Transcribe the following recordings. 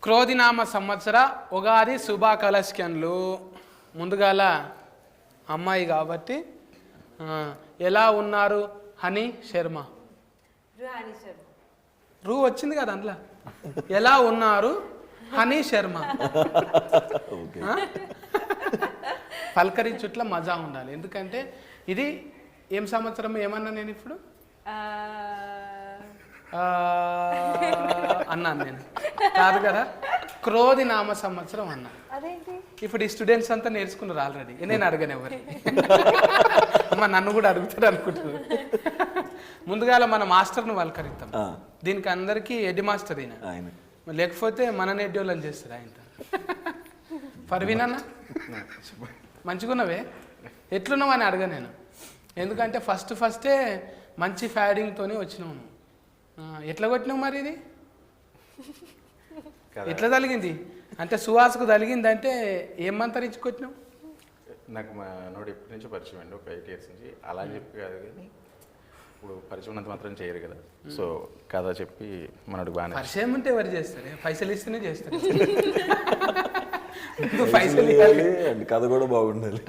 క్రోధినామ సంవత్సర ఉగాది శుభాకలస్కన్లు. ముందుగాల అమ్మాయి కాబట్టి ఎలా ఉన్నారు హనీ శర్మ. రూ వచ్చింది కదా అందులో. ఎలా ఉన్నారు హనీ శర్మ. పలకరించుట్ల మజా ఉండాలి. ఎందుకంటే ఇది ఏం సంవత్సరం ఏమన్నా నేను ఇప్పుడు అన్నాను. నేను కాదు కదా, క్రోధి నామ సంవత్సరం అన్నా. ఇప్పుడు ఈ స్టూడెంట్స్ అంతా నేర్చుకున్నారు ఆల్రెడీ. నేను అడగను ఎవరు అమ్మ, నన్ను కూడా అడుగుతారు అనుకుంటున్నారు. ముందుగాల మన మాస్టర్ను పలకరిస్తాం. దీనికి అందరికీ హెడ్ మాస్టర్ ఆయన, లేకపోతే మన ఎడ్డోళ్ళని చేస్తారు ఆయన. పర్వీన్ అన్న మంచిగున్నవే, ఎట్లున్నావు అని అడగ నేను. ఎందుకంటే ఫస్టే మంచి ఫ్యాడింగ్తోనే వచ్చినావు. ఎట్లా కొట్టినావు మరి? ఇది ఎట్లా తలిగింది అంటే సువాసకు తలిగింది అంటే ఏం మంతరించి కొట్టినావు? నాకు మా నోడు ఎప్పటి నుంచో పరిచయం అండి, ఒక 8 years నుంచి. అలా చెప్పి కాదు కానీ ఇప్పుడు పరిచయం ఉన్నంత మాత్రం చేయరు కదా. సో కథ చెప్పి మనోడు బాగా పరిచయం ఉంటే ఎవరు చేస్తారు? పైసలు ఇస్తేనే చేస్తారు. కథ కూడా బాగుండాలి.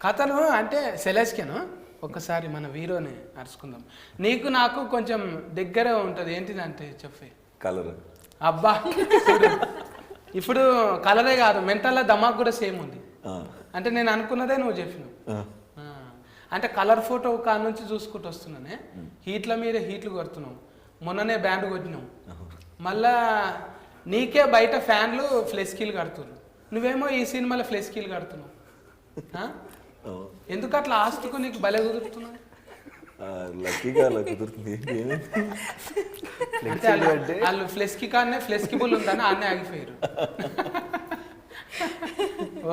కథను అంటే సెలెస్కెను ఒక్కసారి మన వీరోని అరుచుకుందాం. నీకు నాకు కొంచెం దగ్గర ఉంటుంది. ఏంటిదంటే చెప్పే కలర్. అబ్బా ఇప్పుడు కలరే కాదు, మెంటల్లో దమాక్ కూడా సేమ్ ఉంది. అంటే నేను అనుకున్నదే నువ్వు చెప్పినావు. అంటే కలర్ ఫోటో కాడ నుంచి చూసుకుంటూ వస్తున్నానే, హీట్ల మీద హీట్లు కొడుతున్నావు. మొన్ననే బ్యాండ్ కొట్టినావు. మళ్ళా నీకే బయట ఫ్యాన్లు ఫ్లెస్కీలు కడుతున్నావు. నువ్వేమో ఈ సినిమాలో ఫ్లెస్కీలు కడుతున్నావు. ఎందుకు అట్లా ఆస్తుకు నీకు భలే కుదురుతున్నావు? లక్కీగా అలా కుదురుతుంది. వాళ్ళు ఫ్లెస్కీ కానీ ఫ్లెస్కిబుల్ ఉందని అన్నీ ఆగిపోయారు.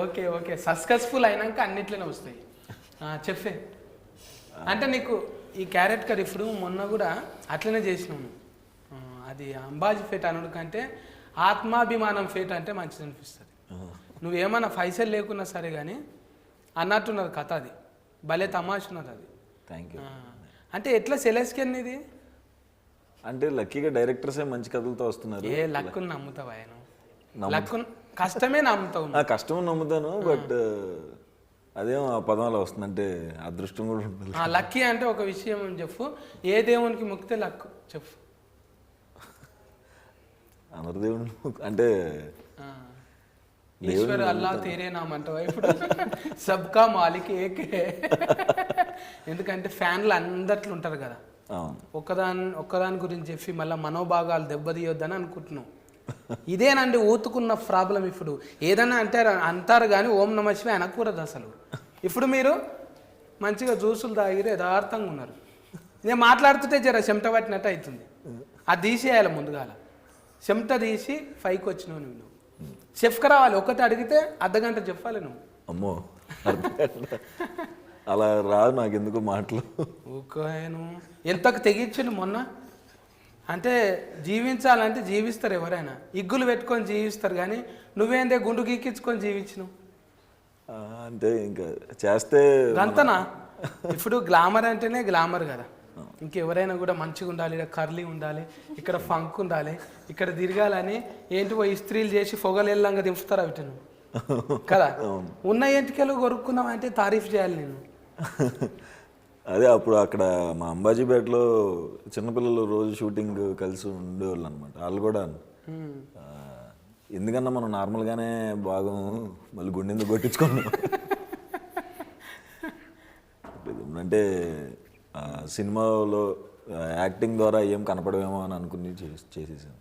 ఓకే ఓకే, సక్సెస్ఫుల్ అయినాక అన్నిట్లోనే వస్తాయి. చెప్పే అంటే నీకు ఈ క్యారెట్ కర్రీ ఇప్పుడు మొన్న కూడా అట్లనే చేసినాను. అది అంబాజీ ఫేట్ అనుడు కంటే ఆత్మాభిమానం ఫేట్ అంటే మంచిది అనిపిస్తుంది. నువ్వేమన్నా పైసలు లేకున్నా సరే కానీ అన్నట్టున్నది కథ. అది భలే తమాషున్నది అది. Thank you. అంటే ఎట్లా సెలెస్కెన్ ఇది అంటే లక్కీగా డైరెక్టర్సే మంచి కథలతో వస్తున్నారు. ఏ లక్కుని నమ్ముతావా? లక్కు కష్టమే నమ్ముతావు. కష్టం నమ్ముతాను, బట్ అదేమో ఆ పదంలో వస్తుంది. అంటే అదృష్టం కూడా ఉంటుంది. లక్కీ అంటే ఒక విషయం చెప్పు, ఏ దేవునికి మొక్కితే లక్కు చెప్పు. అందరు దేవుడు అంటే ఈశ్వర్ అల్లా తేరే నామ్ అంటావా ఇప్పుడు? సబ్కా మాలిక్ ఏకే. ఎందుకంటే ఫ్యాన్లు అందట్లు ఉంటారు కదా, ఒక్కదాని గురించి చెప్పి మళ్ళీ మనోభాగాలు దెబ్బతీయొద్దని అనుకుంటున్నావు. ఇదేనండి ఊతుకున్న ప్రాబ్లం. ఇప్పుడు ఏదన్నా అంటారు కానీ ఓం నమ శివాయ అనకూడదు అసలు. ఇప్పుడు మీరు మంచిగా జ్యూసులు తాగిరే యథార్థంగా ఉన్నారు. నేను మాట్లాడుతుంటే జర చెమట పట్టినట్టు అవుతుంది. అది తీసేయాలి ముందుగాల. చెమట తీసి పైకి వచ్చినావు నువ్వు. చెఫ్కి రావాలి. ఒకటి అడిగితే అర్ధగంట చెప్పాలి నువ్వు. అమ్మో, అలా రాదు నాకు ఎందుకు మాటలు. ఓకేను ఎంతకు తెగించు మొన్న. అంటే జీవించాలంటే జీవిస్తారు ఎవరైనా, ఇగ్గులు పెట్టుకొని జీవిస్తారు. కానీ నువ్వేందే గుండు గీకించుకొని జీవించినావు. అంటే ఇంకా చేస్తే అంతనా? ఇప్పుడు గ్లామర్ అంటేనే గ్లామర్ కదా. ఇంకెవరైనా కూడా మంచిగా ఉండాలి, ఇక్కడ కర్లీ ఉండాలి, ఇక్కడ ఫంక్ ఉండాలి, ఇక్కడ తిరగాలని ఏంటివో ఇస్త్రీలు చేసి పొగలెల్లంగా దింపుతారు అవి కదా. ఉన్న ఎంటికలు కొరుక్కున్నావు అంటే తారీఫ్ చేయాలి నేను. అదే అప్పుడు అక్కడ మా అంబాజీపేటలో చిన్నపిల్లలు రోజు షూటింగ్ కలిసి ఉండేవాళ్ళు అనమాట. వాళ్ళు కూడా ఎందుకన్నా మనం నార్మల్గానే బాగా మళ్ళీ గుండెందుకు కొట్టించుకున్నాం. అంటే సినిమాలో యాక్టింగ్ ద్వారా ఏం కనపడమేమో అని అనుకుని చేసేసాను.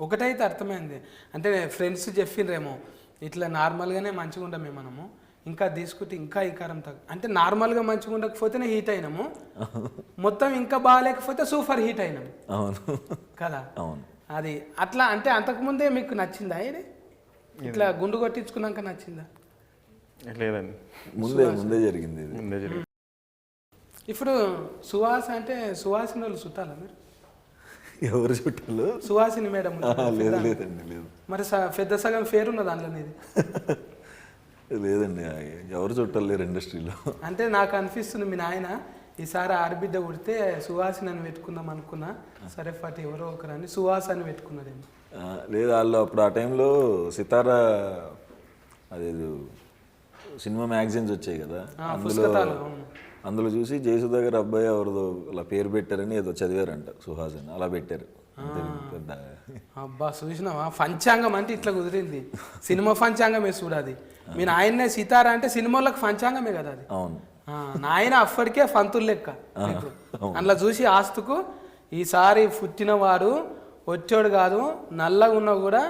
ఒకటైతే అర్థమైంది, అంటే ఫ్రెండ్స్ చెప్పిండ్రేమో ఇట్లా నార్మల్గానే మంచిగా ఉండమే మనము, ఇంకా తీసుకుంటే ఇంకా ఈకారం అంటే నార్మల్గా మంచిగా ఉండకపోతేనే హీట్ అయినాము, మొత్తం ఇంకా బాగాలేకపోతే సూపర్ హీట్ అయినాము. అవును కదా. అవును. అది అట్లా. అంటే అంతకుముందే మీకు నచ్చిందా ఇది? ఇట్లా గుండు కొట్టించుకున్నాక నచ్చిందా? లేదండి, ముందే జరిగింది. ఇప్పుడు సువాస అంటే సువాసిని వాళ్ళు చుట్టాలా మీరు? ఎవరు చుట్టాలు? సువాసిని మేడం. లేదండి, లేదు. మరి పెద్ద సగం ఫేర్ ఉన్నది దాంట్లో నీది? లేదండి, ఎవరు చుట్టాలు లేరు ఇండస్ట్రీలో. అంటే నాకు అనిపిస్తుంది మీ నాయన ఈసారి ఆడబిడ్డ పుడితే సువాసిని అని పెట్టుకుందాం అనుకున్నా. సరే ఫట్ ఎవరో ఒకరని సువాస అని పెట్టుకున్నదేమో. లేదు వాళ్ళు అప్పుడు ఆ టైంలో సితారా అదేదో సినిమా మ్యాగజైన్స్ వచ్చాయి కదా, అందులో చూసి జయసుధ గారు అబ్బాయి ఎవరిదో అలా పేరు పెట్టారని ఏదో చదివారంట, సుహాస్ అని, అలా పెట్టారు. పెద్ద అబ్బా చూసినావా, పంచాంగం అంటే ఇట్లా కుదిరింది. సినిమా పంచాంగమే చూడాది. మీ నాయన్నే సితారా అంటే సినిమాలకు పంచాంగమే కదా అది. అవును, నాయన అప్పటికే పంతులు లెక్క. అందులో చూసి ఆస్తుకు ఈసారి పుట్టినవాడు వచ్చాడు కాదు, నల్లగా ఉన్నా కూడా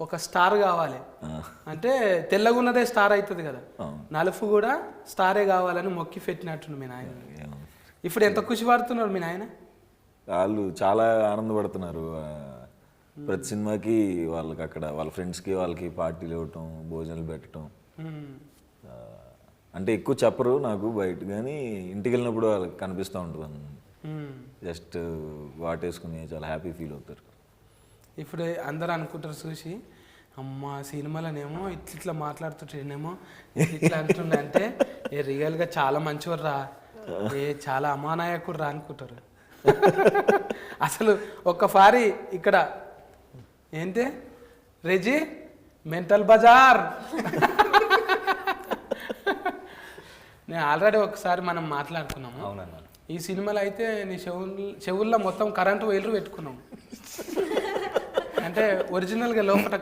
ఒక స్టార్ కావాలి అంటే తెల్లగా ఉన్నదే స్టార్ అవుతుంది కదా, నలుపు కూడా స్టారే కావాలని మొక్కి పెట్టినట్టు మీ నాయన. ఇప్పుడు ఎంత ఖుషి పడుతున్నారు మీ నాయన? వాళ్ళు చాలా ఆనందపడుతున్నారు. ప్రతి సినిమాకి వాళ్ళకి అక్కడ వాళ్ళ ఫ్రెండ్స్కి వాళ్ళకి పార్టీలు ఇవ్వటం, భోజనాలు పెట్టడం. అంటే ఎక్కువ చెప్పరు నాకు బయట, కానీ ఇంటికి వెళ్ళినప్పుడు వాళ్ళకి కనిపిస్తూ ఉంటుంది. జస్ట్ వాటేసుకుని చాలా హ్యాపీ ఫీల్ అవుతారు. ఇప్పుడు అందరూ అనుకుంటారు చూసి, అమ్మ సినిమాలనేమో ఇట్లా మాట్లాడుతుంటేనేమో ఇట్లా అంటుండే అంటే ఏ రియల్గా చాలా మంచివారు రా, ఏ చాలా అమానాయకుడు రా అనుకుంటారు. అసలు ఒక్కసారి ఇక్కడ ఏంటి రెజీ మెంటల్ బజార్ నేను ఆల్రెడీ ఒకసారి మనం మాట్లాడుకున్నాము. ఈ సినిమాలో అయితే నీ చెవుల్లో మొత్తం కరెంటు వైర్లు పెట్టుకున్నాం. అంటే ఒరిజినల్గా లోపల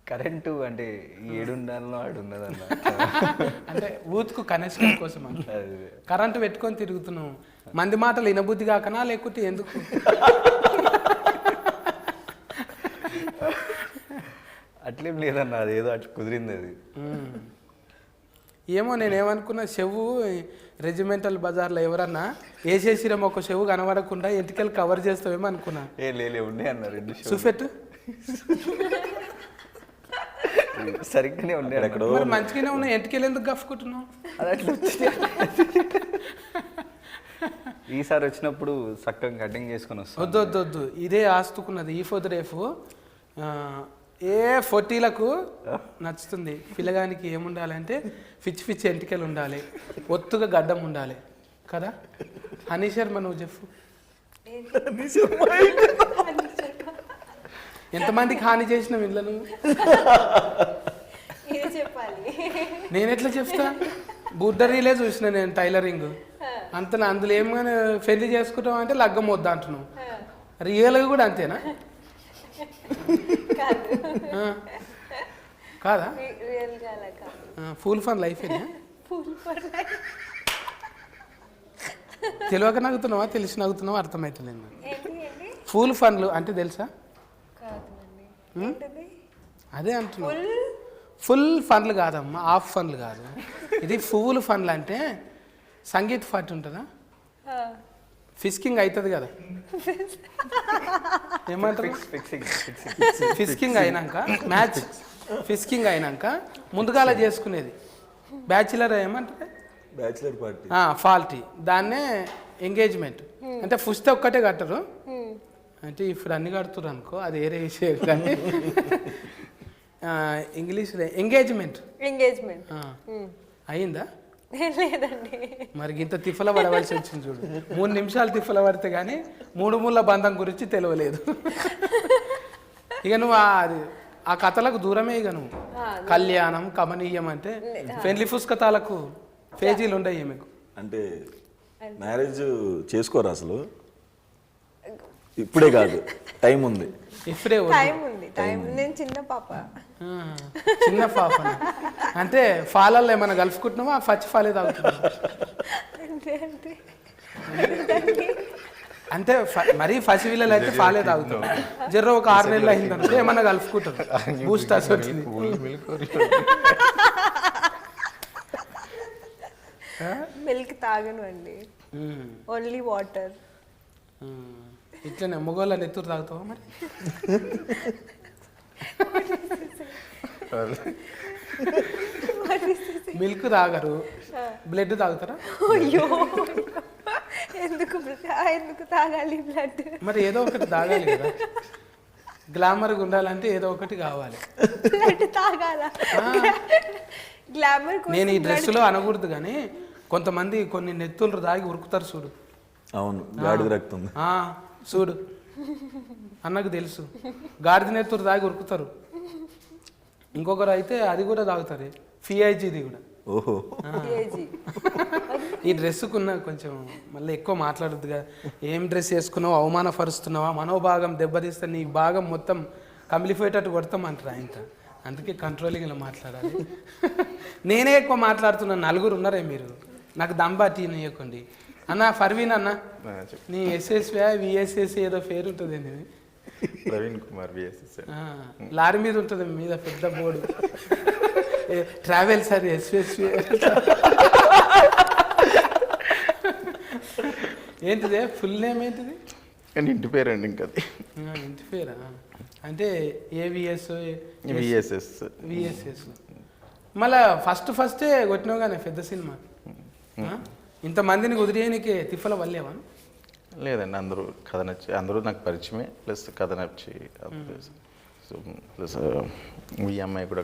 కరెంటు అంటే ఏడుండాలో ఆడున్నదన్న, అంటే ఊతుకు కనెక్షన్ కోసం కరెంటు పెట్టుకొని తిరుగుతున్నాం. మంది మాటలు వినబుద్ధి కాకనా లేకుంటే ఎందుకు? అట్లేం లేదన్న, అదేదో అట్లా కుదిరింది అది. ఏమో నేనేమనుకున్నా, చెవు రెజిమెంటల్ బజార్లో ఎవరన్నా వేసేసిరేమో ఒక చెవు కనబడకుండా ఎంటికలు కవర్ చేస్తావేమో అనుకున్నా. లే ఉండే అన్న, 2 చూపెట్టు. సరిగ్గానే ఉండే అక్కడ. మరి మంచిగానే ఉన్నాయి, ఎంటికలు ఎందుకు గఫ్కుంటున్నావు? అది అట్లా ఈసారి వచ్చినప్పుడు చక్కగా కటింగ్ చేసుకొని వస్తాం. వద్దు ఇదే ఆస్తుకున్నది. ఈ ఫోర్ రేపు ఏ 40లకు నచ్చుతుంది. పిల్లగానికి ఏముండాలంటే పిచ్చి ఎంటికలు ఉండాలి, ఒత్తుగా గడ్డం ఉండాలి కదా. హనీ శర్మ నువ్వు చెప్పు, ఎంతమందికి హాని చేసిన ఇళ్ళ నువ్వు? నేను ఎట్లా చెప్తా? బుడ్డరీలే చూసిన నేను టైలరింగ్ అంత, అందులో ఏమైనా పెళ్లి చేసుకుంటాం అంటే లగ్గం వద్దా అంటున్నావు. రియల్గా కూడా అంతేనా? కాదా? ఫుల్ ఫన్ లైఫ్ తెలియక నవ్వుతున్నావా తెలిసి నవ్వుతున్నావా అర్థమవుతలేదు. ఫుల్ ఫన్లు అంటే తెలుసా? అదే అంటున్నా. ఫుల్ ఫన్లు కాదమ్మా, హాఫ్ ఫన్లు కాదు. ఇది ఫుల్ ఫన్లు అంటే సంగీత్ పార్టీ ఉంటుందా, ఫిస్కింగ్ అవుతుంది కదా, ఏమంటారు? ఫిస్కింగ్ అయినాక మ్యాచ్ ఫిస్కింగ్ అయినాక ముందుగాల చేసుకునేది బ్యాచిలర్, ఏమంటారు బ్యాచిలర్ పార్టీ, పార్టీ. దాన్నే ఎంగేజ్మెంట్ అంటే పుస్తే ఒక్కటే కట్టరు. అంటే ఇప్పుడు అన్ని కడుతురు అనుకో, అది వేరే విషయం. కానీ ఇంగ్లీష్లో ఎంగేజ్మెంట్ అయిందా? లేదండి. మరి ఇంత తిఫల పడవలసి వచ్చింది చూడు. 3 నిమిషాలు తిఫల పడితే కానీ 3 మూల బంధం గురించి తెలియలేదు. ఇక నువ్వు ఆ కథలకు దూరమే. ఇక నువ్వు కళ్యాణం కమనీయం అంటే పెళ్లి పుస్తకాలకు పేజీలు ఉండయి మీకు. అంటే మ్యారేజ్ చేసుకోరు అసలు? ఇప్పుడే కాదు, టైం ఉంది. ఇప్పుడే నేను చిన్న పాప. చిన్న పాప అంటే ఫాలల్లో ఏమైనా కలుపుకుంటున్నావా? పచ్చి ఫాలే తాగుతున్నావా? అంటే మరీ పసి వీళ్ళలో అయితే ఫాలే తాగుతాం. జర్ర ఒక 6 నెలలు అయిందంటే ఏమన్నా కలుపుకుంటారు. బూస్టర్స్ వచ్చింది. మిల్క్ తాగను అండి, ఓన్లీ వాటర్. ఇట్లనే మొగోళ్ళ నెత్తూరు తాగుతావా మరి? మిల్క్ తాగరు, బ్లడ్ తాగుతారా? అయ్యో, ఎందుకు తాగాలి బ్లడ్? మరి ఏదో ఒకటి తాగాలి కదా, గ్లామర్గా ఉండాలంటే ఏదో ఒకటి కావాలి. బ్లడ్ తాగాలా? గ్లామర్ నేను ఈ డ్రెస్సులో అనకూడదు కానీ కొంతమంది కొన్ని నెత్తులు తాగి ఉరుకుతారు చూడు. అవును, గాడిద రక్తం చూడు అన్నకు తెలుసు. గాడిద నెత్తురు తాగి ఉరుకుతారు. ఇంకొకరు అయితే అది కూడా తాగుతారు, ఫిఐజీది కూడా. ఓహో, ఈ డ్రెస్సుకున్న కొంచెం మళ్ళీ ఎక్కువ మాట్లాడద్దుగా. ఏం డ్రెస్ వేసుకున్నావు, అవమానపరుస్తున్నావా, మనోభాగం దెబ్బతీస్తే నీ భాగం మొత్తం కమిలిపోయేటట్టు కొడతామంటారు ఆయనతో. అందుకే కంట్రోలింగ్ ఇలా మాట్లాడాలి. నేనే ఎక్కువ మాట్లాడుతున్నాను, నలుగురు ఉన్నారే మీరు, నాకు దంబాటి ఇవ్వకండి. అన్న ఫర్వీన్ అన్న, నీ ఎస్ఎస్వి విఎస్ఎస్ ఏదో పేరు ఉంటుంది అండి, ప్రవీణ్ కుమార్ విఎస్ఎస్. లారీ మీద ఉంటుంది మీద పెద్ద బోర్డు, ట్రావెల్స్ అది ఎస్ఎస్వి. ఏంటిదే ఫుల్ నేమ్ ఏంటిది? కానీ ఇంటి పేరండి ఇంకా అది. ఇంటి పేరా? అంటే ఏవిఎస్ విఎస్ఎస్. విఎస్ఎస్. మళ్ళా ఫస్టే కొట్టినావు కానీ పెద్ద సినిమా. ఇంతమందిని కుదిరేయనికి తిప్పల వల్లేవా? లేదండి, అందరూ కథ నచ్చి, అందరూ నాకు పరిచయమే, ప్లస్ కథ నచ్చి, సో ప్లస్ ఈ అమ్మాయి కూడా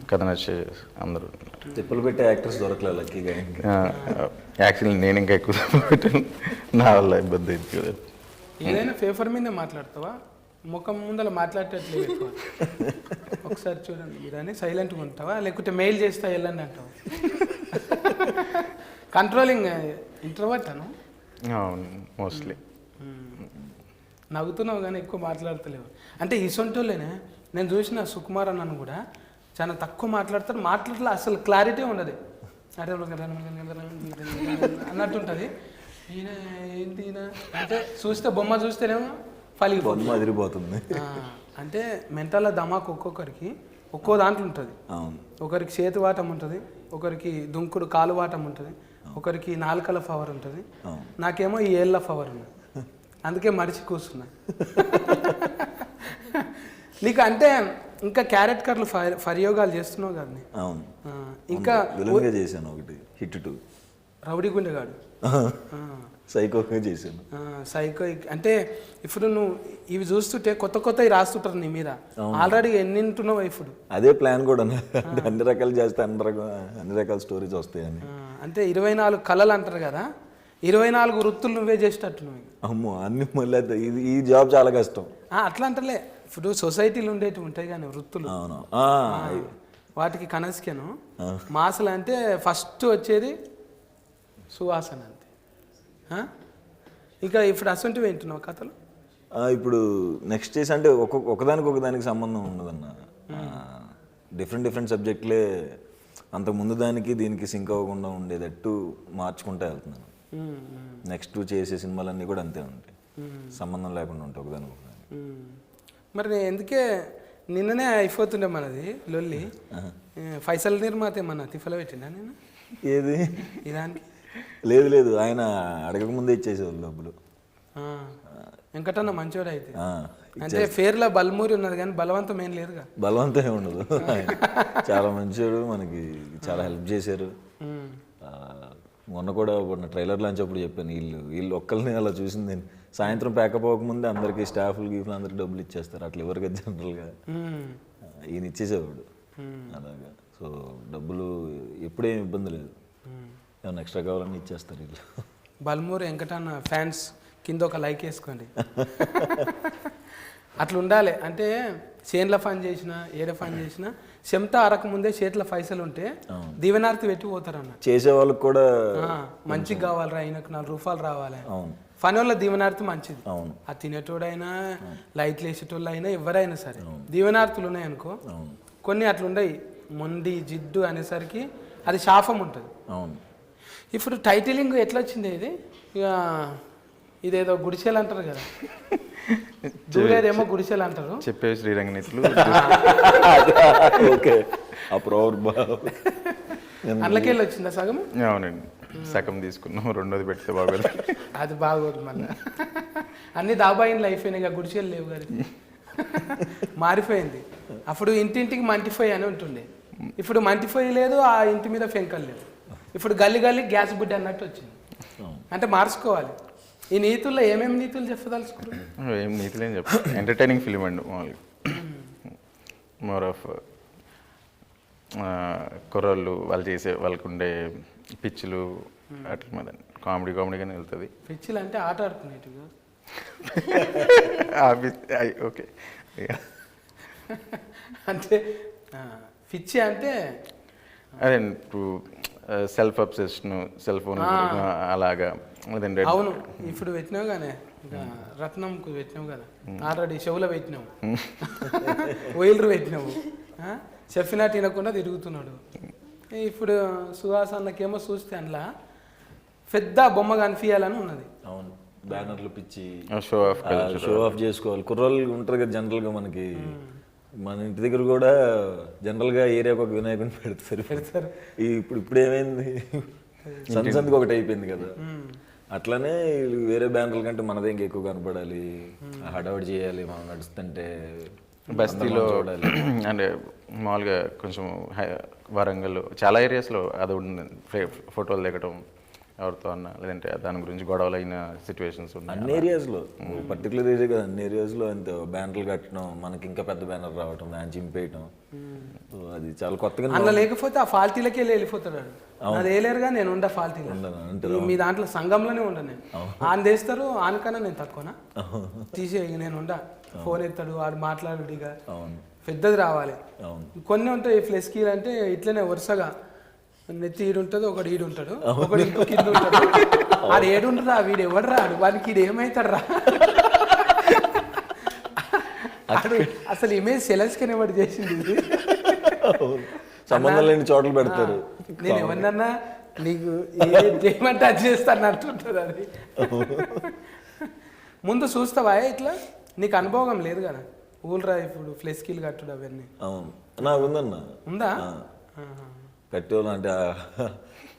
కథ నచ్చి అందరూ. తిప్పలు పెట్టే యాక్టర్స్ దొరకలేదు లక్కీగా. యాక్చువల్లీ నేను ఇంకా ఎక్కువ పెట్టాను, నా వల్ల ఇబ్బంది అయింది కదా. ఏదైనా పేపర్ మీదే మాట్లాడతావా, ముఖం ముందర మాట్లాడేటట్లేదు ఎక్కువ? ఒకసారి చూడండి మీరు అని సైలెంట్గా ఉంటావా, లేకుంటే మెయిల్ చేస్తా వెళ్ళండి అంటావా? కంట్రోలింగ్ ఇంట్రోవర్ట్ అను? అవును, మోస్ట్లీ. నవ్వుతున్నావు కానీ ఎక్కువ మాట్లాడతలేవు. అంటే ఇసొంటోళ్ళేనే నేను చూసిన సుకుమార్ అన్నను కూడా చాలా తక్కువ మాట్లాడతారు, మాట్లాడలే అసలు క్లారిటీ ఉండదు, అంటే అన్నట్టు ఉంటుంది. ఈయన ఏంటి ఈయన అంటే చూస్తే బొమ్మ చూస్తేనేమో బొమ్మ అదిరిపోతుంది. అంటే మెంటల్ ధమాక్ ఒక్కొక్కరికి ఒక్కో దాంట్లో ఉంటుంది. ఒకరికి చేతి వాటం ఉంటుంది, ఒకరికి దుంకుడు కాలు వాటం ఉంటుంది, ఒకరికి నాలుకల పవర్ ఉంటుంది, నాకేమో ఈ ఏళ్ళ పవర్ ఉంది. అందుకే మరిచి కూర్చున్నా. నీకు అంటే ఇంకా క్యారెట్ కర్లు ఫర్యోగాలు చేస్తున్నావు కదా. అవును, ఇంకా చేశాను ఒకటి హిట్ 2 రౌడీ గుండెగాడు, సైకోగా చేశాను. సైకో అంటే ఇప్పుడు నువ్వు ఇవి చూస్తుంటే కొత్తవి రాస్తుంటారు నీ మీద. ఆల్రెడీ ఎన్ని వింటున్నావు ఇప్పుడు? అదే ప్లాన్ కూడా, అన్ని రకాలు చేస్తే అన్ని రకాల స్టోరీస్ వస్తాయని. అంటే 24 కళలు అంటారు కదా, 24 వృత్తులు నువ్వే చేసేటట్టు నువ్వు. అమ్మో, అన్ని మళ్ళీ ఈ జాబ్ చాలా కష్టం. అట్లా అంటలే, ఇప్పుడు సొసైటీలు ఉండేవి ఉంటాయి కానీ వృత్తులు, వాటికి కనస్కేను మాసలు అంటే ఫస్ట్ వచ్చేది సువాసన అంతే. ఇంకా ఇప్పుడు అసంటివి వింటున్నావు కథలు? ఇప్పుడు నెక్స్ట్ చేసి అంటే ఒకదానికి సంబంధం ఉండదన్న, డిఫరెంట్ సబ్జెక్టులే అంతకుముందు దానికి దీనికి సింక్ అవ్వకుండా ఉండేటట్టు మార్చుకుంటూ వెళ్తున్నాను. నెక్స్ట్ చేసే సినిమాలన్నీ కూడా అంతే ఉంటాయి, సంబంధం లేకుండా ఉంటాయి ఒకదానికి. మరి ఎందుకే నిన్ననే అయిపోతుండే మనది లొల్లి, ఫైసల్ నిర్మాత ఏమన్నా తిఫల పెట్టిండా నేను? ఏది ఇదానికి? లేదు, ఆయన అడగకముందే ఇచ్చేసేవాళ్ళు డబ్బులు. వెంకటన్న మంచోడు అయితే. అంటే పేర్లో బల్మూరి ఉన్నది కానీ బలవంతం ఏం లేదుగా. బలవంతం ఉండదు, చాలా మంచోడు, మనకి చాలా హెల్ప్ చేశారు. మొన్న కూడా ట్రైలర్ లాంచ్ అప్పుడు చెప్పాను, వీళ్ళు ఒక్కరిని అలా చూసింది నేను. సాయంత్రం ప్యాకప్ అవ్వకముందే అందరికి స్టాఫ్లు గీఫ్లు అందరికి డబ్బులు ఇచ్చేస్తారు, అట్లా ఎవరికి జనరల్గా ఈయన ఇచ్చేసేవాడు అలాగా. సో డబ్బులు ఎప్పుడేం ఇబ్బంది లేదు, ఏమైనా ఎక్స్ట్రా కావాలని ఇచ్చేస్తారు వీళ్ళు. బల్మూరి వెంకటన్న ఫ్యాన్స్ కింద ఒక లైక్ వేసుకోండి. అట్లా ఉండాలి. అంటే చేన్ల ఫన్ చేసినా ఏడ ఫన్ చేసినా చెమట అరకముందే చేతిలో పైసలు ఉంటే దీవెనార్తి పెట్టి పోతారన్న. చేసే వాళ్ళకి కూడా మంచిగా కావాలరా, ఆయనకు 4 రూపాయలు రావాలి. ఫన్ వల్ల దీవెనార్తి మంచిది. ఆ తినేటోడైనా లైట్లు వేసేటోళ్ళు అయినా ఎవరైనా సరే దీవెనార్తులు ఉన్నాయనుకో, కొన్ని అట్లుండయి మొండి జిడ్డు అనేసరికి అది శాపం ఉంటుంది. ఇప్పుడు టైటిలింగ్ ఎట్లా వచ్చింది ఇది? ఇక ఇదేదో గుడిసెలు అంటారు కదా, జూలేదేమో గుడిసెలు అంటారు, చెప్పేవి శ్రీరంగనీతులు. అందులోకెళ్ళి వచ్చిందా సగం? అవునండి, సగం తీసుకున్నాం, రెండోది పెడితే బాగోదు. అది బాగోదు మళ్ళీ. అన్ని దాబాయిన్లు అయిపోయినాయి, గుడిసెలు లేవు కదా, మారిపోయింది. అప్పుడు ఇంటింటికి మంటిఫై అని ఉంటుండే, ఇప్పుడు మంటిఫై లేదు, ఆ ఇంటి మీద పెంకలు లేదు, ఇప్పుడు గల్లి గ్యాస్ బుడ్డి అన్నట్టు వచ్చింది. అంటే మార్చుకోవాలి. ఈ నీతుల్లో ఏమేమి నీతులు చెప్పదలుచుకున్నారు? ఏం నీతులు ఏం చెప్ప, ఎంటర్టైనింగ్ ఫిలిం అండి మామూలుగా. మోర్ ఆఫ్ కుర్రోళ్ళు వాళ్ళు చేసే వాళ్ళకు ఉండే పిచ్చులు అట్ల మీద కామెడీగానే వెళ్తుంది. పిచ్చిలు అంటే ఆట ఆడుకునేటివి, ఓకే. అంటే పిచ్చి అంటే అదే ఇప్పుడు సెల్ఫ్ అబ్సెషన్, సెల్ ఫోన్ అలాగా అదండి. అవును, ఇప్పుడు పెట్టినావు కానీ ఇంకా రత్నంకు పెట్టినావు కదా, ఆల్రెడీ చెవులో పెట్టినావు, వైలర్ పెట్టినావు, చెప్పినా తినకుండా తిరుగుతున్నాడు. ఇప్పుడు సుహాస్ అన్నకేమో చూస్తే అందులో పెద్ద బొమ్మ కనిపించాలని ఉన్నది. అవును, బ్యానర్లు పిచ్చి షో ఆఫ్ షో ఆఫ్ చేసుకోవాలి. కుర్రోళ్ళు ఉంటారు కదా జనరల్గా, మనకి మన ఇంటి దగ్గర కూడా జనరల్గా ఏరియాకి ఒక వినాయకుడిని పెడతారు. ఇప్పుడు ఏమైంది, సందుకి ఒకటి అయిపోయింది కదా. అట్లానే వేరే బ్యానర్ల కంటే మనదే ఇంకా ఎక్కువ కనపడాలి, హడావుడి చేయాలి, మనం నడుస్తుంటే బస్తీలో చూడాలి. అంటే మామూలుగా కొంచెం వరంగల్ చాలా ఏరియాస్లో అది ఉంది, ఫోటోలు దిగటం ఎవరితో అన్న, లేదంటే దాని గురించి గొడవలు అయిన సిచ్యువేషన్స్ ఉన్నాయి. అన్ని ఏరియాస్లో, పర్టికులర్ ఏరియా కదా, అన్ని ఏరియాస్లో అంతే. బ్యానర్లు కట్టడం, మనకి ఇంకా పెద్ద బ్యానర్ రావటం, దాన్ని చింపేయటం, అది చాలా కొత్తగా. అందులో లేకపోతే ఆ ఫాల్తీలకి వెళ్ళిపోతాడు. అది వేయలేరుగా, నేను ఉండ ఫాల్తీలో, మీ దాంట్లో సంఘంలోనే ఉండ నేను. ఆయన తెస్తారు, ఆయనకన్నా నేను తక్కువనా తీసే, నేను ఉండ. ఫోన్ ఎత్తాడు, వాడు మాట్లాడు, ఇక పెద్దది రావాలి. కొన్ని ఉంటాయి ఫ్లెస్కీలు అంటే ఇట్లనే వరుసగా నెత్తి ఈడుంటుంది, ఒకడు ఈడుంటాడు, ఒకడు ఇంకో కింద ఉంటాడు. ఆడు ఏడుంటారా, వీడు ఎవడు రాడు, వాడికి ఈడు ఏమవుతాడు రా. అసలు ఇమేజ్ సెలెక్షన్ ఎవరు చేసింది ఇది? సంబంధం లేని చోట్ల పెడతారు. నేను ఎవరినన్నా నీకు చేయమంటే అది చేస్తాను అంటుంటారు. అది ముందు చూస్తావా ఇట్లా? నీకు అనుభవం లేదు కదా ఊళ్ళరా, ఇప్పుడు ఫ్లెస్కీలు కట్టుడు అవన్నీ. అవును, నాకు ఉందన్న. ఉందా? కట్టేవాళ్ళు అంటే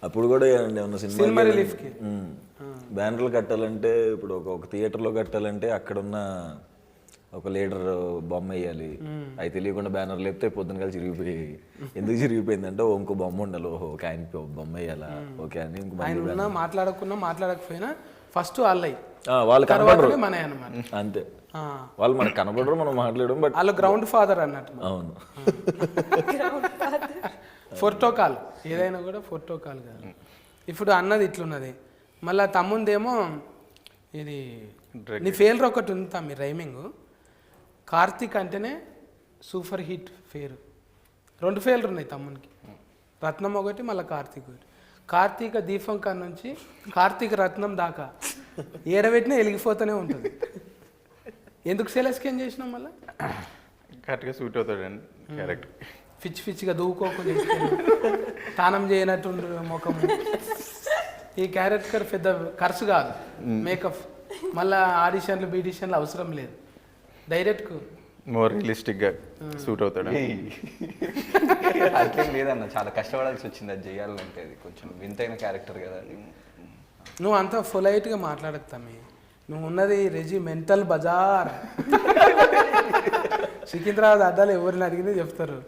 అప్పుడు కూడా ఏమన్నా సినిమా రిలీఫ్కి బ్యానర్లు కట్టాలంటే, ఇప్పుడు ఒక థియేటర్లో కట్టాలంటే అక్కడున్న ఒక లీడర్ బొమ్మ వేయాలి. అవి తెలియకుండా బ్యానర్ లేపితే పొద్దున కలిసి చిరిగిపోయాయి. ఎందుకు చిరిగిపోయిందంటే ఇంకో బొమ్మ ఉండాలి, ఒక ఆయన బొమ్మ వేయాలా, ఓకే అని. ఆయన మాట్లాడకున్నా మాట్లాడకపోయినా ఫస్ట్ వాళ్ళు కనబడరు, మన అన్నమాట. అంతే, వాళ్ళు మనకు కనబడరు, మనం మాట్లాడడం. బట్ వాళ్ళు గ్రౌండ్ ఫాదర్ అన్నట్టు. అవును, ఫోటోకాల్ ఏదైనా కూడా ఫోటోకాల్ కాదు. ఇప్పుడు అన్నది ఇట్లున్నది, మళ్ళీ తమ్ముందేమో ఇది నీ ఫెయిల్ర్ ఒకటి ఉంది తమ్మి, రైమింగ్. కార్తీక్ అంటేనే సూపర్ హిట్ పేరు. 2 ఫెయిల్ర్ ఉన్నాయి తమ్మునికి, రత్నం ఒకటి, మళ్ళీ కార్తీక్ ఒకటి. కార్తీక దీపం కాడ నుంచి కార్తీక రత్నం దాకా ఏడబెట్టినా వెలిగిపోతూనే ఉంటుంది. ఎందుకు సెలెక్షన్ చేసినాం? మళ్ళీ కరెక్ట్గా సూట్ అవుతాడండి క్యారెక్టర్. పిచ్చిగా దూకోకుండా స్నానం చేయనట్టు ముఖము. ఈ క్యారెక్టర్ పెద్ద ఖర్చు కాదు, మేకప్, మళ్ళీ ఆడిషన్లు బీడిషన్లు అవసరం లేదు, డైరెక్ట్ మోర్ రియలిస్టిక్గా సూట్ అవుతాడు. అట్లేం లేదన్న, చాలా కష్టపడాల్సి వచ్చింది అది చేయాలంటే. అది కొంచెం వింతైన క్యారెక్టర్ కదా. నువ్వు అంతా పొలైట్గా మాట్లాడతామే, నువ్వు ఉన్నది రెజిమెంటల్ బజార్. సికింద్రాబాద్ అడ్డాలు ఎవరిని అడిగిందే చెప్తారు.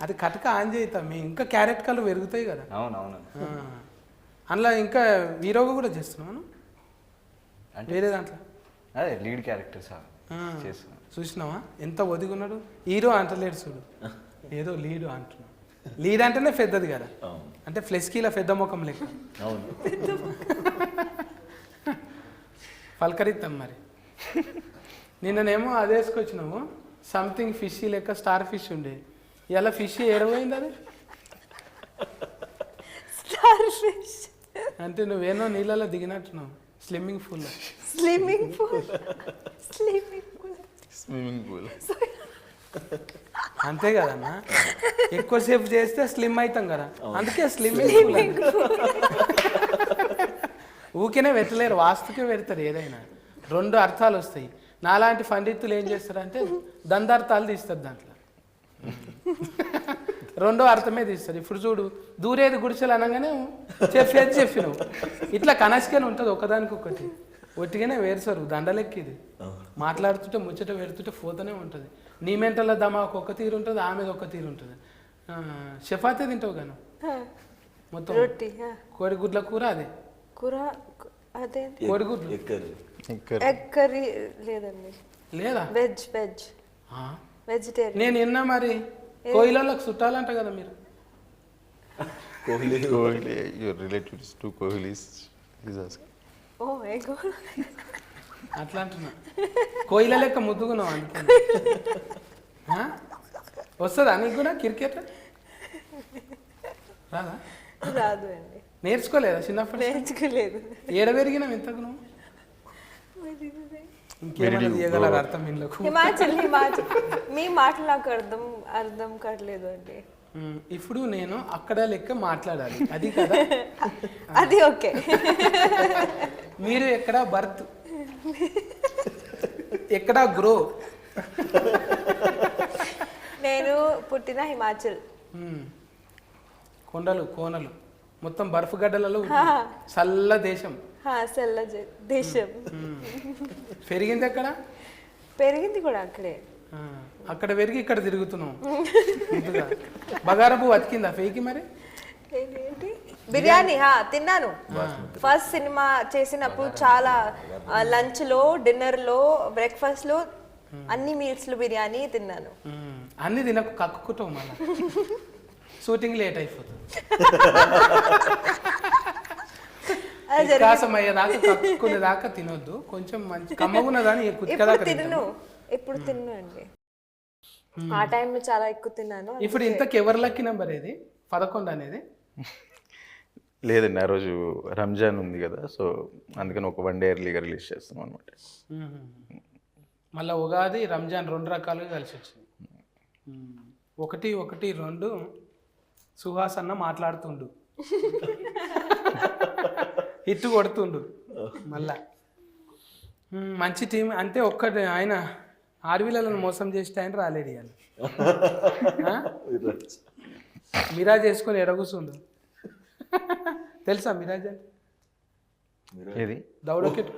అది కటక ఆన్ చేస్తాం, ఇంకా క్యారెక్టర్లు పెరుగుతాయి కదా. అవునవును, అందులో ఇంకా హీరోగా కూడా చేస్తున్నాను వేరే దాంట్లో. అదే లీడ్ క్యారెక్టర్ సార్ చేస్తున్నా. చూసినావా ఎంత ఒదిగున్నాడు? హీరో అంటలేడు చూడు, ఏదో లీడు అంటున్నాడు. లీడ్ అంటేనే పెద్దది కదా, అంటే ఫ్లెస్కీల పెద్ద ముఖం లెక్క. అవును, పలకరిస్తాం మరి. నిన్ననేమో అది వేసుకొచ్చినాము, సంథింగ్ ఫిష్ లెక్క, స్టార్ ఫిష్ ఉండే. ఇలా ఫిష్ ఏడవైంది అది. స్టార్ ఫిష్ అంటే నువ్వేనో నీళ్ళలో దిగినట్టున్నావు, స్విమ్మింగ్ పూల్లో. స్విమ్మింగ్ పూల్ అంతే కదన్నా, ఎక్కువసేపు చేస్తే స్లిమ్ అవుతాం కదా, అందుకే స్లిమ్మింగ్ పూల్. ఊరికేనే పెట్టలేరు, వాస్తుకే పెడతారు. ఏదైనా 2 అర్థాలు వస్తాయి. నాలాంటి పండితులు ఏం చేస్తారంటే దందార్థాలు తీస్తారు, దాంట్లో 2వ అర్థమే తీస్తారు. ఇప్పుడు చూడు, దూరేది గుడిసెలు అనగానే చెప్పేది చెప్పినావు, ఇట్లా కనెక్షన్ ఉంటుంది ఒకదానికి ఒకటి. ఒట్టిగానే వేరుసారు దండలెక్కిది, మాట్లాడుతుంటే ముచ్చట పెడుతుంటే పోతూనే ఉంటుంది. నీ మెంటల్లో దమాకు ఒక తీరు ఉంటుంది, ఆమెది ఒక తీరు ఉంటుంది. చపాతీ తింటావు గాను మొత్తం, కోడిగుడ్ల కూర అదే కూర, అదే కోడిగుడ్లు ఎగ్ కర్రీ లేదండి, లేదా వెజిటేరియన్. నేను విన్నా మరి, కోయిలలోకి చుట్టాలంట కదా మీరు. Kohli your relatives to Kohlis. Oh my god, అట్లా అంటున్నా. కోయిల లెక్క ముద్దుగున్నావు అందుకే. వస్తుందా నీకు కూడా క్రికెట్? రాదా? రాదు అండి. నేర్చుకోలేదా చిన్నప్పుడు? నేర్చుకోలేదు. ఏడ పెరిగినావు ఇంతకు నువ్వు? ఇంకేమైనా తీయగలరు అర్థం ఇళ్ళకు? హిమాచల్ మీ మాటలు నాకు అర్థం కావట్లేదు అండి. ఇప్పుడు నేను అక్కడ లెక్క మాట్లాడాలి, అది కదా? అది ఓకే. మీరు ఎక్కడ బర్త్, ఎక్కడ గ్రో? నేను పుట్టిన హిమాచల్. కొండలు కోనలు మొత్తం బర్ఫ్ గడ్డలలో చల్ల దేశం. చల్ల దేశం. పెరిగింది ఎక్కడ? పెరిగింది కూడా అక్కడే. అక్కడ పెరిగి ఇక్కడ తిరుగుతున్నాం. బగారపు బతికిందా ఫేకి మరి? బిర్యానీ తిన్నాను. ఫస్ట్ సినిమా చేసినప్పుడు చాలా లంచ్ లో, డిన్నర్ లో, బ్రేక్ఫాస్ట్ లో అన్ని మీల్స్ లో బిర్యానీ తిన్నాను. అన్ని తినకు, కక్కుకుంటావు మళ్ళీ. షూటింగ్ లేట్ అయిపోతుంది. వికాసం అయ్యేదాకా కక్కుకునే దాకా తినొద్దు. కొంచెం మంచి కమ్మగున్నదాని తిన్ను. ఇప్పుడు తిన్ను అండి. ఆ టైంలో చాలా ఎక్కువ తిన్నాను. ఇప్పుడు ఇంతకు ఎవరు లక్కీ నెంబర్ ఏది 11 అనేది? లేదండి, ఆ రోజు రంజాన్ ఉంది కదా, సో అందుకని ఒక 1 డే ఎర్లీగా రిలీజ్ చేస్తాం అనమాట. మళ్ళీ ఉగాది రంజాన్ 2 రకాలుగా కలిసి వచ్చింది. 1-1-2 సుహాస్ అన్న మాట్లాడుతుండు, హిట్ కొడుతుండు మళ్ళా. మంచి టీం అంటే ఒక్కటి ఆయన ఆర్వీలను మోసం చేస్తే ఆయన రాలేడు. ఇవాళ మిరాజ్ చేసుకొని ఎడగూసుండు. తెలుసా మిరాజ్ అంటే? ఏది? దౌడకెట్.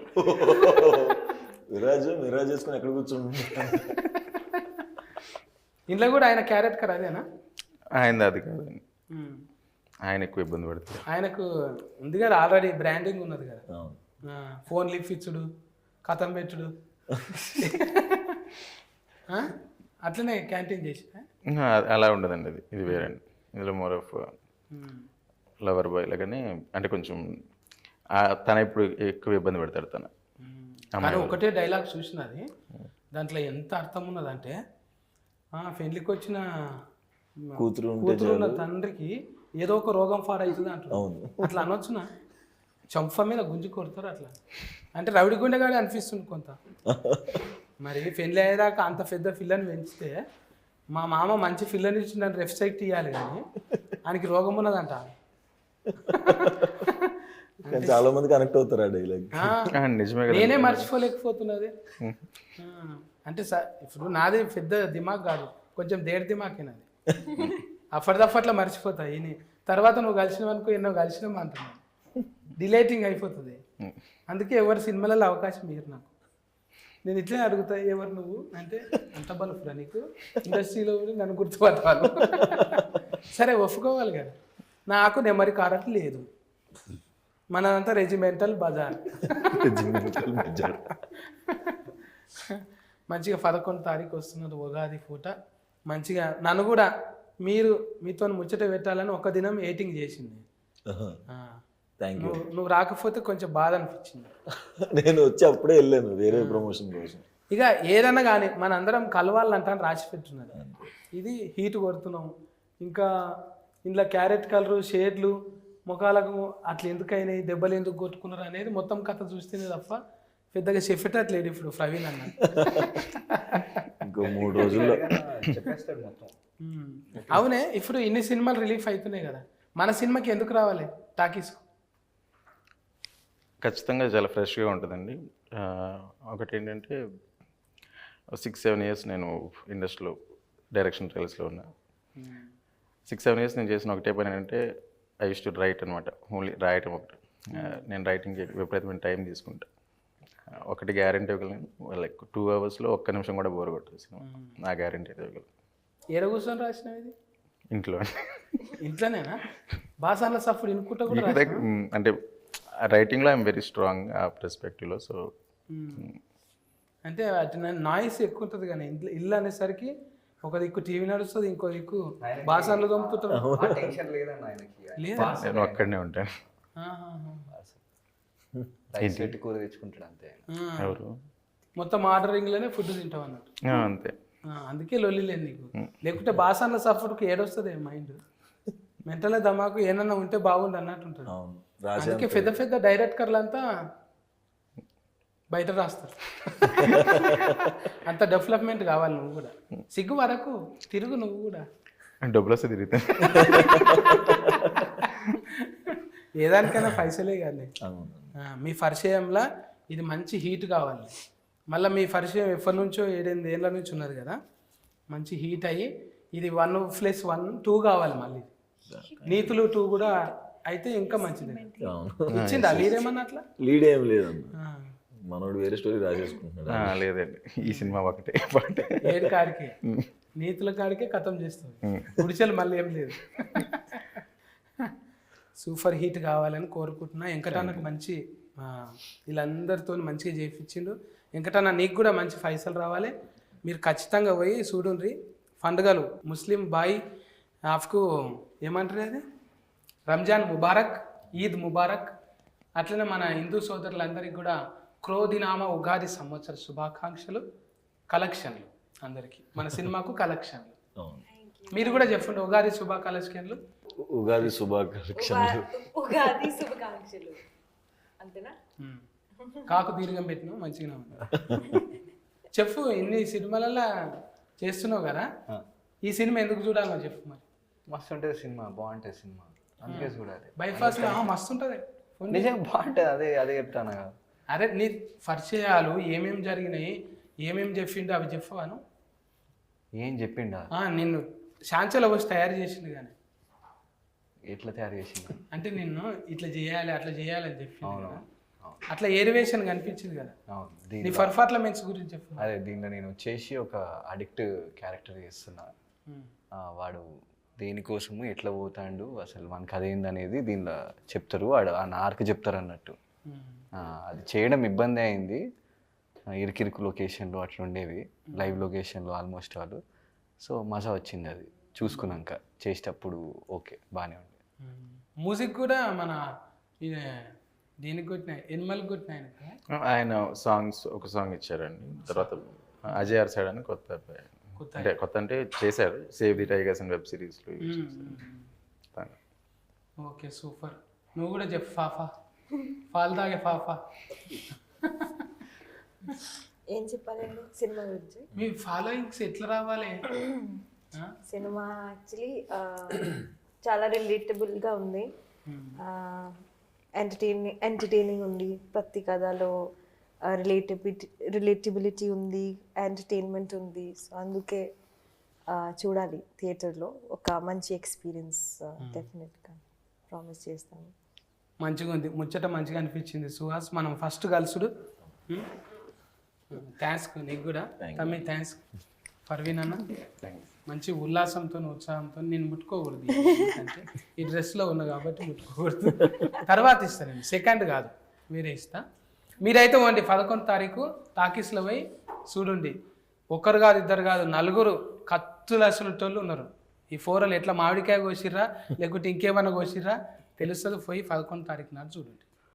మిరాజ్ చేసుకొని ఎక్కడ కూర్చుండు? ఇంట్లో కూడా ఆయన క్యారెట్ కర్ అదేనా? ఆయన అది కాదండి, ఆయన ఎక్కువ ఇబ్బంది పడుతుంది. ఆయనకు ఉంది కదా ఆల్రెడీ బ్రాండింగ్ ఉన్నది కదా. ఫోన్ లిఫ్ట్ ఇచ్చుడు, కథం పెట్టుడు, అట్లనే క్యాంటీన్ చేసి. అలా ఉండదండి, ఇది వేరే అండి. ఇందులో మోర్ ఆఫ్ లవర్ బాయ్ లాగానే, అంటే కొంచెం తన ఇప్పుడు ఎక్కువ ఇబ్బంది పెడతాడు తన. కానీ ఒకటే డైలాగ్ చూసినది, దాంట్లో ఎంత అర్థం ఉన్నదంటే, పెళ్లికి వచ్చిన కూతురు ఉన్న తండ్రికి ఏదో ఒక రోగం ఫార్ అవుతుంది అంటారు. అట్లా అనొచ్చునా? చంప మీద గుంజి కొడతారు అట్లా. అంటే రవిడి గుండెగాడే అనిపిస్తుంది కొంత. మరి పెళ్ళి అయ్యేదాకా అంత పెద్ద పిల్లని పెంచితే, మా మామ మంచి పిల్లని ఇచ్చి నన్ను రెస్పెక్ట్ ఇవ్వాలి, కానీ ఆయనకి రోగం ఉన్నదంట. చాలా మంది కనెక్ట్ అవుతారు ఆ డైలాగ్. నేనే మర్చిపోలేకపోతున్నది. అంటే ఇప్పుడు నాది పెద్ద దిమాగ్ కాదు, కొంచెం దేడి దిమాకేనది. అప్పటిదప్పట్లో మర్చిపోతాయి. తర్వాత నువ్వు కలిసినావు అనుకో, ఎన్నో కలిసినావు అంటున్నావు, డిలేటింగ్ అయిపోతుంది. అందుకే ఎవరు సినిమాలలో అవకాశం ఇయ్యరు నాకు. నేను ఇట్లే అడుగుతా, ఎవరు నువ్వు అంటే, అంత బలుపురా నీకు ఇండస్ట్రీలో నన్ను గుర్తుపట్టాలి. సరే ఒప్పుకోవాలి కదా, నాకు నెమరి కారట్ లేదు, మనంతా రెజిమెంటల్ బజార్. మంచిగా 11 తారీఖు వస్తున్నది ఉగాది పూట. మంచిగా నన్ను కూడా మీతో ముచ్చట పెట్టాలని ఒక దినం ఎయిటింగ్ చేసింది. నువ్వు రాకపోతే కొంచెం బాధ అనిపించింది. నేను వచ్చి అప్పుడే వెళ్ళాను వేరే ప్రమోషన్ కోసం. ఇక ఏదన్నా కానీ మన అందరం కలవాలంటాను రాసి పెట్టున్నది. ఇది హీట్ కొడుతున్నాం, ఇంకా ఇంట్లో క్యారెట్ కలరు, షేడ్లు, ముఖాలకు అట్లా ఎందుకైనాయి, దెబ్బలు ఎందుకు కొట్టుకున్నారు అనేది మొత్తం కథ చూస్తేనే తప్ప పెద్దగా చెప్పేటట్లేడు ఇప్పుడు ప్రవీణ్ అన్న. ఇంకో 3 రోజుల్లో చెప్పేస్తాడు మొత్తం. అవునే, ఇప్పుడు ఇన్ని సినిమాలు రిలీఫ్ అవుతున్నాయి కదా, మన సినిమాకి ఎందుకు రావాలి టాకీస్కు? ఖచ్చితంగా చాలా ఫ్రెష్గా ఉంటుందండి. ఒకటి ఏంటంటే 6-7 ఇయర్స్ నేను ఇండస్ట్రీలో డైరెక్షన్ ట్రైల్స్లో ఉన్నా. 6-7 ఇయర్స్ నేను చేసిన ఒకటే పని ఏంటంటే, ఐ యూస్ టు రైట్ అనమాట. ఓన్లీ రాయటం ఒకటి. నేను రైటింగ్కి విపరీతమైన టైం తీసుకుంటా. ఒకటి గ్యారెంటీ ఇవ్వగలను, లైక్ 2 అవర్స్లో ఒక్క నిమిషం కూడా బోర్ కొట్టేసి నా గ్యారెంటీ ఇవ్వగలను. ఏడ కూర్చొని రాసినావు ఇది? ఇంట్లో. ఇంట్లోనేనా? బాసాన్ల సఫర్ ఇనుకుంటా కూడా అంటే రైటింగ్లో ఐఎమ్ వెరీ స్ట్రాంగ్ ఆ పర్స్పెక్టివ్లో. సో అంటే నాయిస్ ఎక్కువ ఉంటుంది, కానీ ఇల్లు అనేసరికి ఒక దిక్కు టీవీ నడుస్తుంది, ఇంకో దిక్కు బాసాన్లు దొంపుతుంటారు. టెన్షన్ లేదన్న ఆయనకి. లేదా? నేను అక్కడనే ఉంటాను. రైస్ పెట్టి కూర తెచ్చుకుంటాడు అంతే. ఎవరు మొత్తం ఆర్డరింగ్లోనే ఫుడ్ తింటావు అన్నట్టు. అంతే. అందుకే లొల్లి లేదు నీకు. లేకుంటే బాసాన్ల సఫర్కి ఏడొస్తుంది మైండ్, మెంటల్ దమాకు ఏమన్నా ఉంటే బాగుండు అన్నట్టు ఉంటుంది. అందుకే పెద్ద పెద్ద డైరెక్టర్లు అంతా బయట రాస్తారు. అంత డెవలప్మెంట్ కావాలి. నువ్వు కూడా సిగ్గు వరకు తిరుగు, నువ్వు కూడా డబ్బులు వస్తే తిరుగుతాను. ఏదానికైనా పైసలే కానీ మీ పరిచయంలో ఇది మంచి హీట్ కావాలి. మళ్ళీ మీ పరిచయం ఎప్పటి నుంచో 7-8 ఏళ్ళ నుంచి ఉన్నది కదా, మంచి హీట్ అయ్యి ఇది 1+1 కావాలి. మళ్ళీ నీతులు 2 కూడా అయితే ఇంకా మంచిది. ఇచ్చిందా లీడ్ ఏమన్నా అట్లా? లీడ్ ఏం లేదన్న, మనోడు వేరే స్టోరీ రాసేసుకుంటున్నాడు. లేదండి, ఈ సినిమా ఒకటే. ఏడు కాడికే నీతుల కాడికే కథం చేస్తుంది. గుడిచెలు మళ్ళీ ఏం లేదు. సూపర్ హీట్ కావాలని కోరుకుంటున్నా. వెంకటన్నకు మంచి వీళ్ళందరితో మంచిగా చేయించిండు. వెంకటన్న నీకు కూడా మంచి పైసలు రావాలి. మీరు ఖచ్చితంగా పోయి చూడుండ్రి. పండుగలు ముస్లిం బాయ్ ఆఫ్కు ఏమంటారు అది, రంజాన్ ముబారక్, ఈద్ ముబారక్. అట్లనే మన హిందూ సోదరులందరికీ కూడా క్రోధినామ ఉగాది సంవత్సర శుభాకాంక్షలు, కలెక్షన్లు అందరికీ, మన సినిమాకు కలెక్షన్లు. మీరు కూడా చెప్పండి ఉగాది శుభాకాంక్షలు. ఉగాది శుభాకాంక్షలు. ఉగాది శుభాకాంక్షలు అంతేనా? కాకు దీర్ఘం పెట్టినా మంచిగా ఉంది. చెప్పు, ఇన్ని సినిమాలలో చేస్తున్నావు కదా, ఈ సినిమా ఎందుకు చూడాలో చెప్పు మరి. మస్తు ఉంటుంది సినిమా, బాగుంటుంది సినిమా, అందుకే చూడాలి. బైపాస్లో మస్తు ఉంటుంది, నిజంగా బాగుంటుంది. అదే చెప్తాను కదా. అరే నీ పరిచయాలు ఏమేమి జరిగినాయి, ఏమేమి చెప్పిండు అవి చెప్పవాను. ఏం చెప్పిండా? నిన్ను శాంచలో వచ్చి తయారు చేసిండు కానీ. ఎట్లా తయారు చేసిండు అంటే నిన్ను ఇట్లా చేయాలి అట్లా చేయాలి అని చెప్పి అట్లా ఏరివేషన్ కనిపించింది కదా. నీ పర్ఫార్మెన్స్ గురించి చెప్పు. అదే దీనిలో నేను వచ్చేసి ఒక అడిక్ట్ క్యారెక్టర్ చేస్తున్నా. వాడు దేనికోసము ఎట్లా పోతాడు, అసలు మనకు అదేందనేది దీనిలో చెప్తారు. వాడు ఆ నార్క్ చెప్తారు అన్నట్టు. అది చేయడం ఇబ్బంది అయింది, ఇరికిరికి లొకేషన్లో అట్లా ఉండేవి, లైవ్ లొకేషన్లో ఆల్మోస్ట్ వాళ్ళు. సో మజా వచ్చింది అది చూసుకున్నాక, చేసేటప్పుడు ఓకే బాగానే ఉంది. మ్యూజిక్ కూడా మన దీనికి కొట్టినాయి, ఎనిమల్కి కొట్టినాయి. ఆయన సాంగ్స్ ఒక సాంగ్ ఇచ్చారండి. తర్వాత అజయ్ ఆర్ సైడ్ అని కొత్త అంటే చేశారు, save the tigers and web సిరీస్లో. Okay super. నువ్వు కూడా చెప్పు ఫాఫా, పాలు తాగే ఫాఫా. ఏం చెప్పాలండి సినిమా గురించి? మీ ఫాలోయింగ్స్ ఎట్లా రావాలి? సినిమా యాక్చువల్లీ చాలా రిలేటబుల్గా ఉంది, ఎంటర్టైనింగ్ ఉంది, ప్రతి కథలో రిలేటబిలిటీ ఉంది, ఎంటర్టైన్మెంట్ ఉంది. సో అందుకే చూడాలి థియేటర్లో. ఒక మంచి ఎక్స్పీరియన్స్ డెఫినెట్గా ప్రామిస్ చేస్తాను. మంచిగా ఉంది, ముచ్చట మంచిగా అనిపించింది సుహాస్. మనం ఫస్ట్ కలుసుడు. థ్యాంక్స్ నీకు కూడా తమ్మి, థ్యాంక్స్ పర్వీన్ అన్న. మంచి ఉల్లాసంతో ఉత్సాహంతో నేను ముట్టుకోకూడదు, అంటే ఈ డ్రెస్లో ఉన్నా కాబట్టి ముట్టుకోకూడదు. తర్వాత ఇస్తానండి, సెకండ్ కాదు వేరే ఇస్తా. మీరైతే ఓండి 11వ తారీఖు టాకీస్లో పోయి చూడండి. ఒకరు కాదు, ఇద్దరు కాదు, 4 కత్తులు అసలుటోళ్ళు ఉన్నారు. ఈ 4 ఎట్లా మామిడికాయ కోసిర్రా లేకుంటే ఇంకేమన్నా కోసిర్రా తెలుస్తుంది. పోయి 11వ తారీఖు నాడు చూడండి.